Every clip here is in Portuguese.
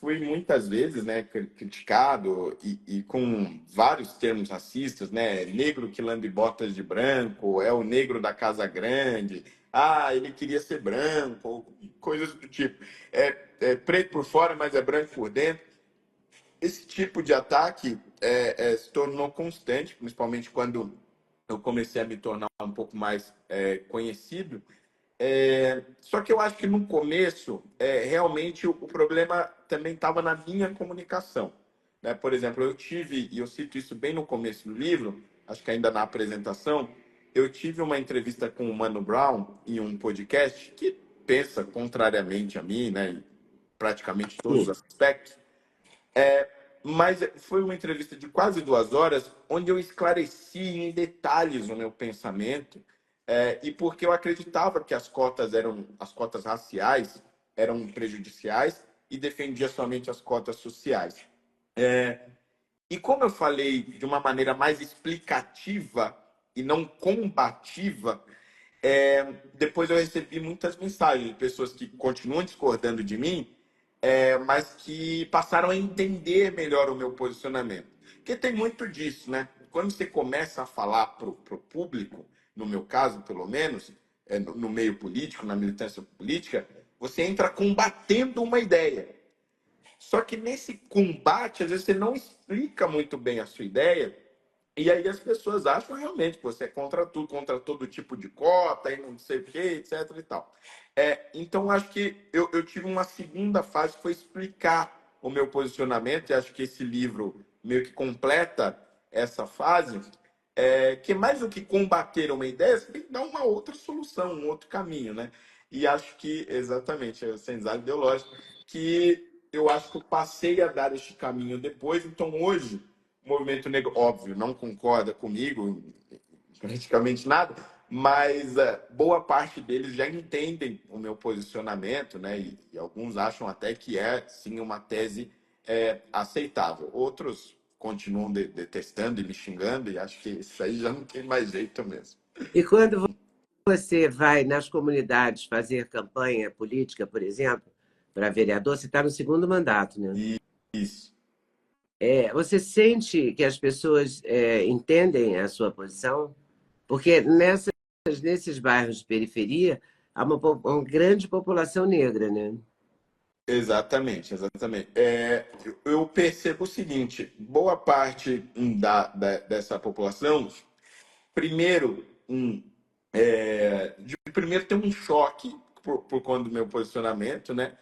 fui muitas vezes, né, criticado e com vários termos racistas, né? Negro que lambe botas de branco, é o negro da Casa Grande, ah, ele queria ser branco, coisas do tipo. É preto por fora, mas é branco por dentro. Esse tipo de ataque se tornou constante, principalmente quando eu comecei a me tornar um pouco mais conhecido. Só que eu acho que no começo, realmente o problema também estava na minha comunicação. Né? Por exemplo, eu tive, e eu cito isso bem no começo do livro, acho que ainda na apresentação, eu tive uma entrevista com o Mano Brown em um podcast que pensa contrariamente a mim, né? Em praticamente todos os Sim. aspectos. Mas foi uma entrevista de quase 2 horas, onde eu esclareci em detalhes o meu pensamento, e porque eu acreditava que as cotas raciais eram prejudiciais e defendia somente as cotas sociais. E como eu falei de uma maneira mais explicativa e não combativa, depois eu recebi muitas mensagens de pessoas que continuam discordando de mim, mas que passaram a entender melhor o meu posicionamento. Porque tem muito disso, né? Quando você começa a falar para o público, no meu caso, pelo menos, no meio político, na militância política, você entra combatendo uma ideia. Só que nesse combate, às vezes, você não explica muito bem a sua ideia, e aí as pessoas acham realmente que você é contra tudo, contra todo tipo de cota, e não sei o quê, etc. e tal. Então, acho que eu tive uma segunda fase, que foi explicar o meu posicionamento, e acho que esse livro meio que completa essa fase, que mais do que combater uma ideia, você tem que dar uma outra solução, um outro caminho, né? E acho que, exatamente, a senzala ideológica, que eu acho que eu passei a dar este caminho depois. Então, hoje, o movimento negro, óbvio, não concorda comigo em praticamente nada, mas boa parte deles já entendem o meu posicionamento, né? E alguns acham até que é, sim, uma tese aceitável. Outros continuam detestando e me xingando, e acho que isso aí já não tem mais jeito mesmo. E quando você vai nas comunidades fazer campanha política, por exemplo, para vereador, você está no segundo mandato, né? Isso. Você sente que as pessoas entendem a sua posição? Porque nesses bairros de periferia há uma grande população negra, né? Exatamente, exatamente. Eu percebo o seguinte: boa parte dessa população, primeiro, primeiro tem um choque por conta do meu posicionamento, né?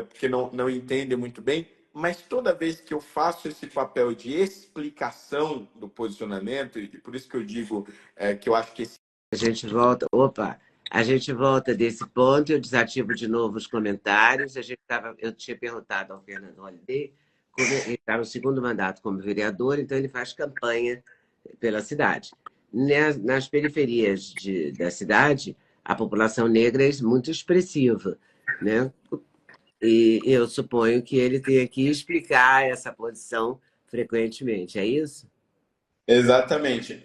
Porque não entende muito bem. Mas toda vez que eu faço esse papel de explicação do posicionamento, e por isso que eu digo que eu acho que esse A gente volta, opa, a gente volta desse ponto, eu desativo de novo os comentários. Eu tinha perguntado ao Fernando Holliday, como ele está no segundo mandato como vereador, então ele faz campanha pela cidade. Nas periferias da cidade, a população negra é muito expressiva, né? E eu suponho que ele tenha que explicar essa posição frequentemente, é isso? Exatamente.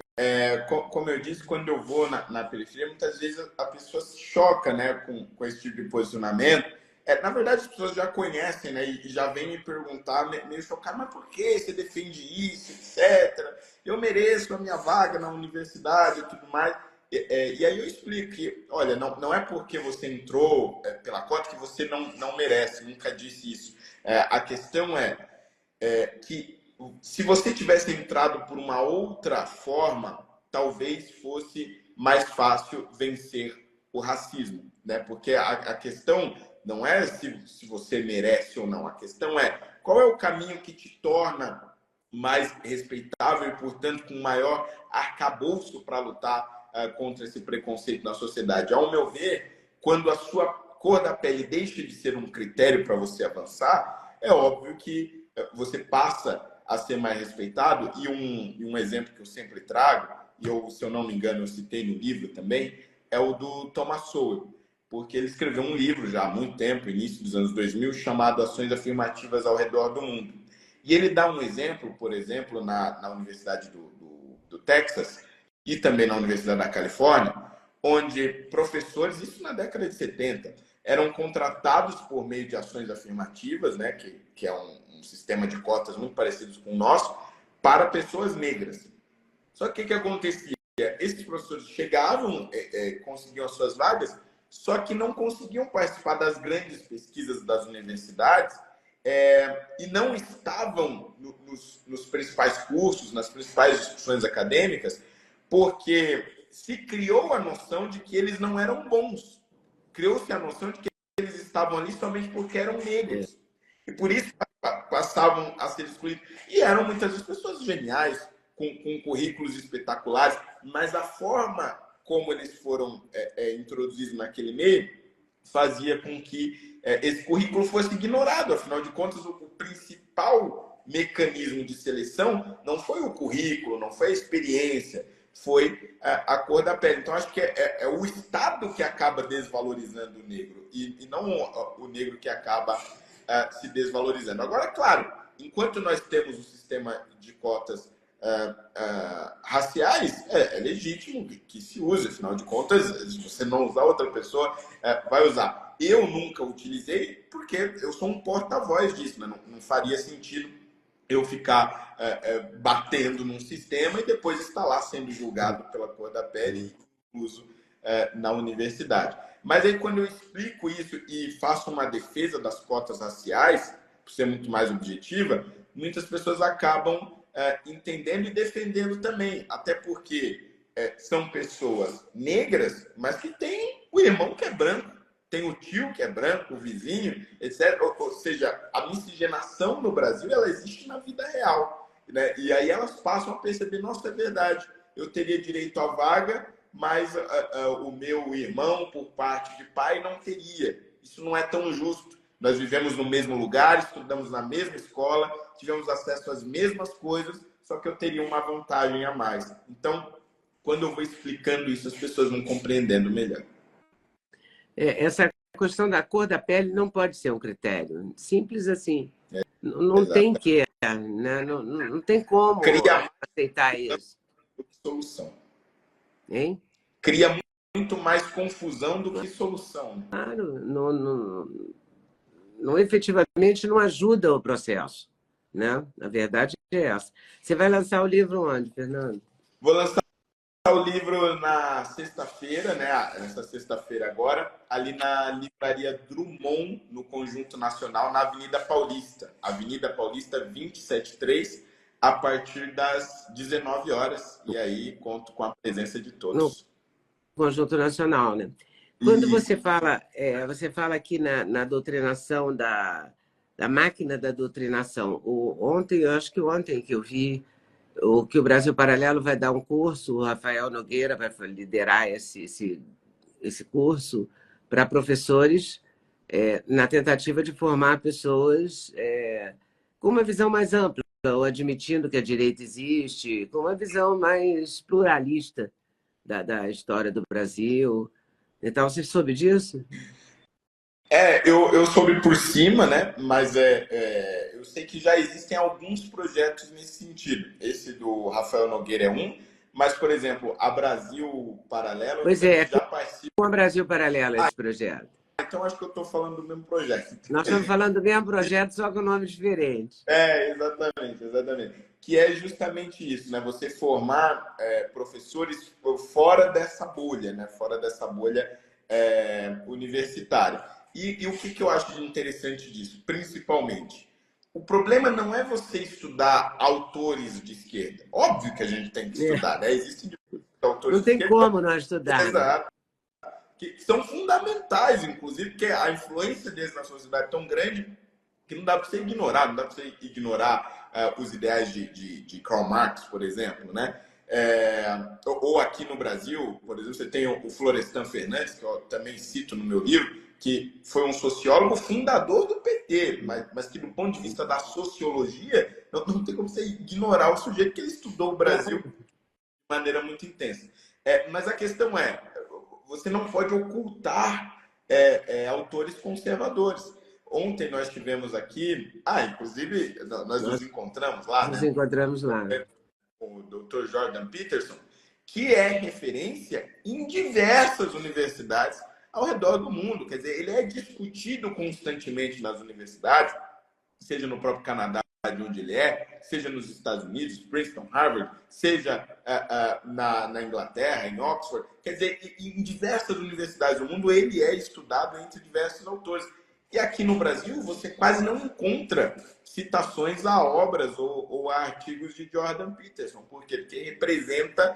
Como eu disse, quando eu vou na periferia, muitas vezes a pessoa se choca, né, com esse tipo de posicionamento. Na verdade, as pessoas já conhecem, né, e já vêm me perguntar, meio chocado, mas por que você defende isso, etc. Eu mereço a minha vaga na universidade e tudo mais. E aí eu explico que, olha, não é porque você entrou pela cota que você não merece, nunca disse isso. A questão que se você tivesse entrado por uma outra forma, talvez fosse mais fácil vencer o racismo, né? Porque a questão não é se você merece ou não, a questão é qual é o caminho que te torna mais respeitável e, portanto, com maior arcabouço para lutar contra esse preconceito na sociedade. Ao meu ver, quando a sua cor da pele deixa de ser um critério para você avançar, é óbvio que você passa a ser mais respeitado. E um exemplo que eu sempre trago, e eu, se eu não me engano, eu citei no livro também, é o do Thomas Sowell, porque ele escreveu um livro já há muito tempo, início dos anos 2000, chamado Ações Afirmativas ao Redor do Mundo. E ele dá um exemplo, por exemplo, na Universidade do Texas e também na Universidade da Califórnia, onde professores, isso na década de 70, eram contratados por meio de ações afirmativas, né, que é um sistema de cotas muito parecido com o nosso, para pessoas negras. Só que o que acontecia? Esses professores chegavam, conseguiam as suas vagas, só que não conseguiam participar das grandes pesquisas das universidades e não estavam nos principais cursos, nas principais discussões acadêmicas, porque se criou a noção de que eles não eram bons. Criou-se a noção de que eles estavam ali somente porque eram negros. E por isso passavam a ser excluídos. E eram muitas vezes pessoas geniais, com currículos espetaculares, mas a forma como eles foram introduzidos naquele meio fazia com que esse currículo fosse ignorado. Afinal de contas, o principal mecanismo de seleção não foi o currículo, não foi a experiência, foi a cor da pele. Então, acho que é o Estado que acaba desvalorizando o negro e não o negro que acaba se desvalorizando. Agora, claro, enquanto nós temos o sistema de cotas raciais, é legítimo que se use, afinal de contas, se você não usar, outra pessoa vai usar. Eu nunca utilizei porque eu sou um porta-voz disso, né? Não faria sentido eu ficar batendo num sistema e depois estar lá sendo julgado pela cor da pele e uso na universidade. Mas aí quando eu explico isso e faço uma defesa das cotas raciais, por ser muito mais objetiva, muitas pessoas acabam entendendo e defendendo também, até porque são pessoas negras, mas que têm o irmão que é branco, tem o tio que é branco, o vizinho, etc. Ou seja, a miscigenação no Brasil, ela existe na vida real, né? E aí elas passam a perceber, nossa, é verdade, eu teria direito à vaga, mas o meu irmão, por parte de pai, não teria. Isso não é tão justo. Nós vivemos no mesmo lugar, estudamos na mesma escola, tivemos acesso às mesmas coisas, só que eu teria uma vantagem a mais. Então, quando eu vou explicando isso, as pessoas vão compreendendo melhor. Essa questão da cor da pele não pode ser um critério. Simples assim. Não Exato. tem que, né? Não tem como aceitar isso. Solução. Hein? Cria muito mais confusão do que solução. Claro, não efetivamente não ajuda o processo, né? Na verdade é essa. Você vai lançar o livro onde, Fernando? Vou lançar o livro na sexta-feira, né? Nessa sexta-feira agora, ali na Livraria Drummond, no Conjunto Nacional, na Avenida Paulista. Avenida Paulista 273, a partir das 19 horas. E aí conto com a presença de todos. No Conjunto Nacional, né? Quando você fala aqui na doutrinação da máquina da doutrinação. Eu acho que ontem que eu vi que o Brasil Paralelo vai dar um curso, o Rafael Nogueira vai liderar esse curso para professores na tentativa de formar pessoas com uma visão mais ampla, ou admitindo que a direita existe, com uma visão mais pluralista da história do Brasil. Então, você soube disso? Eu soube por cima, né? Mas eu sei que já existem alguns projetos nesse sentido. Esse do Rafael Nogueira é um, mas, por exemplo, a Brasil Paralelo já participa. Com a Brasil Paralelo esse projeto. Então, acho que eu estou falando do mesmo projeto. Nós estamos falando do mesmo projeto, só com nomes diferentes. Exatamente. Que é justamente isso, né? Você formar professores fora dessa bolha, né? Fora dessa bolha universitária. E o que eu acho de interessante disso? Principalmente, o problema não é você estudar autores de esquerda. Óbvio que a gente tem que estudar, né? Existem autores não tem de esquerda, como não estudar. Exato. Né? Que são fundamentais, inclusive, porque a influência deles na sociedade é tão grande que não dá para você ignorar, não dá para você ignorar os ideais de Karl Marx, por exemplo, né? Ou aqui no Brasil, por exemplo, você tem o Florestan Fernandes, que eu também cito no meu livro, que foi um sociólogo fundador do PT, mas que do ponto de vista da sociologia, não tem como você ignorar o sujeito que ele estudou o Brasil de maneira muito intensa. Mas a questão você não pode ocultar autores conservadores. Ontem nós tivemos aqui, inclusive nós nos encontramos lá, Nos encontramos lá. Com o Dr. Jordan Peterson, que é referência em diversas universidades ao redor do mundo. Quer dizer, ele é discutido constantemente nas universidades, seja no próprio Canadá, de onde ele é, seja nos Estados Unidos, Princeton, Harvard, seja na Inglaterra, em Oxford. Quer dizer, em diversas universidades do mundo, ele é estudado entre diversos autores. E aqui no Brasil, você quase não encontra citações a obras ou a artigos de Jordan Peterson. Por quê? Porque representa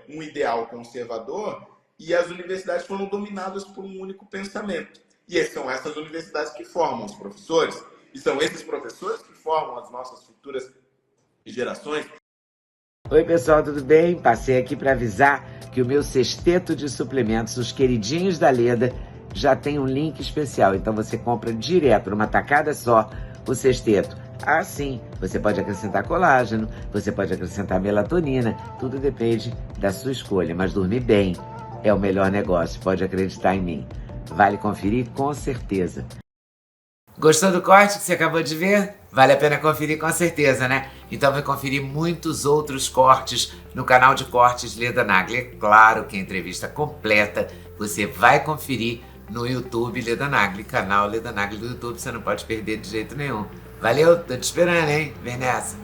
um ideal conservador e as universidades foram dominadas por um único pensamento. E são essas universidades que formam os professores. E são esses professores que formam as nossas futuras gerações. Oi, pessoal, tudo bem? Passei aqui para avisar que o meu sexteto de suplementos, os queridinhos da Leda, já tem um link especial. Então você compra direto, numa tacada só, o sexteto. Ah, sim, você pode acrescentar colágeno, você pode acrescentar melatonina, tudo depende da sua escolha. Mas dormir bem é o melhor negócio, pode acreditar em mim. Vale conferir com certeza. Gostou do corte que você acabou de ver? Vale a pena conferir com certeza, né? Então vai conferir muitos outros cortes no canal de cortes Leda Nagli. É claro que a entrevista completa você vai conferir no YouTube Leda Nagli, canal Leda Nagli do YouTube, você não pode perder de jeito nenhum. Valeu, tô te esperando, hein? Vem nessa!